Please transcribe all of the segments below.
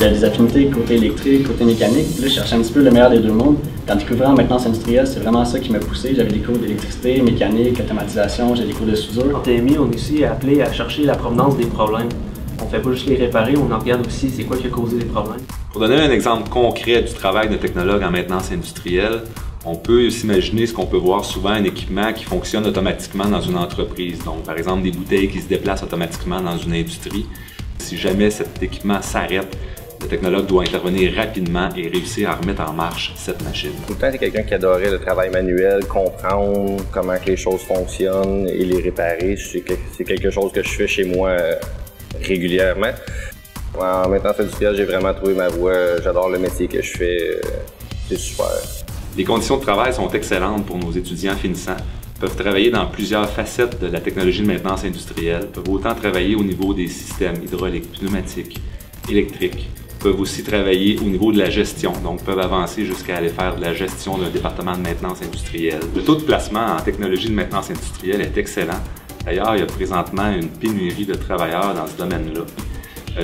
J'avais des affinités côté électrique, côté mécanique. Puis là, je cherchais un petit peu le meilleur des deux mondes. Quand découvrir en maintenance industrielle, c'est vraiment ça qui m'a poussé. J'avais des cours d'électricité, mécanique, automatisation, j'ai des cours de soudure. En TMI, on est aussi appelé à chercher la provenance des problèmes. On ne fait pas juste les réparer, on en regarde aussi c'est quoi qui a causé les problèmes. Pour donner un exemple concret du travail de technologue en maintenance industrielle, on peut s'imaginer ce qu'on peut voir souvent, un équipement qui fonctionne automatiquement dans une entreprise. Donc, par exemple, des bouteilles qui se déplacent automatiquement dans une industrie. Si jamais cet équipement s'arrête, le technologue doit intervenir rapidement et réussir à remettre en marche cette machine. Tout le temps, c'est quelqu'un qui adorait le travail manuel, comprendre comment que les choses fonctionnent et les réparer. C'est quelque chose que je fais chez moi régulièrement. En maintenance industrielle, j'ai vraiment trouvé ma voie. J'adore le métier que je fais. C'est super. Les conditions de travail sont excellentes pour nos étudiants finissants. Ils peuvent travailler dans plusieurs facettes de la technologie de maintenance industrielle. Ils peuvent autant travailler au niveau des systèmes hydrauliques, pneumatiques, électriques. Ils peuvent aussi travailler au niveau de la gestion, donc peuvent avancer jusqu'à aller faire de la gestion d'un département de maintenance industrielle. Le taux de placement en technologie de maintenance industrielle est excellent. D'ailleurs, il y a présentement une pénurie de travailleurs dans ce domaine-là.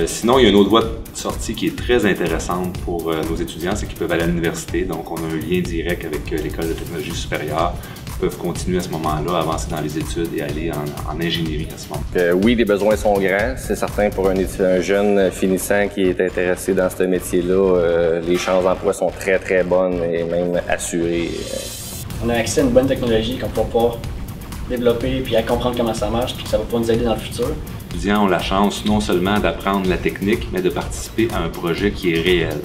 Sinon, il y a une autre voie de sortie qui est très intéressante pour nos étudiants, c'est qu'ils peuvent aller à l'université. Donc, on a un lien direct avec l'École de technologie supérieure. Ils peuvent continuer à ce moment-là, avancer dans les études et aller en ingénierie à ce moment-là. Oui, les besoins sont grands. C'est certain pour un jeune finissant qui est intéressé dans ce métier-là, les chances d'emploi sont très, très bonnes et même assurées. On a accès à une bonne technologie qu'on va pouvoir développer puis à comprendre comment ça marche puis que ça va pouvoir nous aider dans le futur. Les étudiants ont la chance non seulement d'apprendre la technique, mais de participer à un projet qui est réel.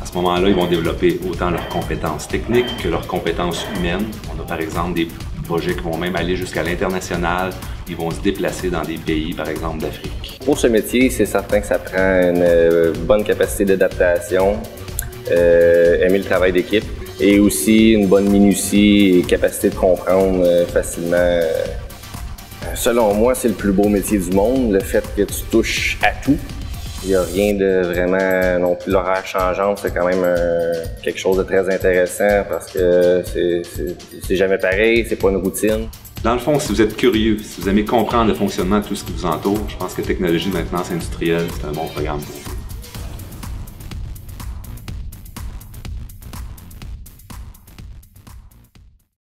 À ce moment-là, ils vont développer autant leurs compétences techniques que leurs compétences humaines. On a par exemple des projets qui vont même aller jusqu'à l'international. Ils vont se déplacer dans des pays, par exemple d'Afrique. Pour ce métier, c'est certain que ça prend une bonne capacité d'adaptation, aimer le travail d'équipe et aussi une bonne minutie et capacité de comprendre facilement. Selon moi, c'est le plus beau métier du monde, le fait que tu touches à tout. Il n'y a rien de vraiment non plus l'horaire changeant, c'est quand même quelque chose de très intéressant parce que c'est jamais pareil, c'est pas une routine. Dans le fond, si vous êtes curieux, si vous aimez comprendre le fonctionnement de tout ce qui vous entoure, je pense que Technologie de maintenance industrielle, c'est un bon programme pour vous.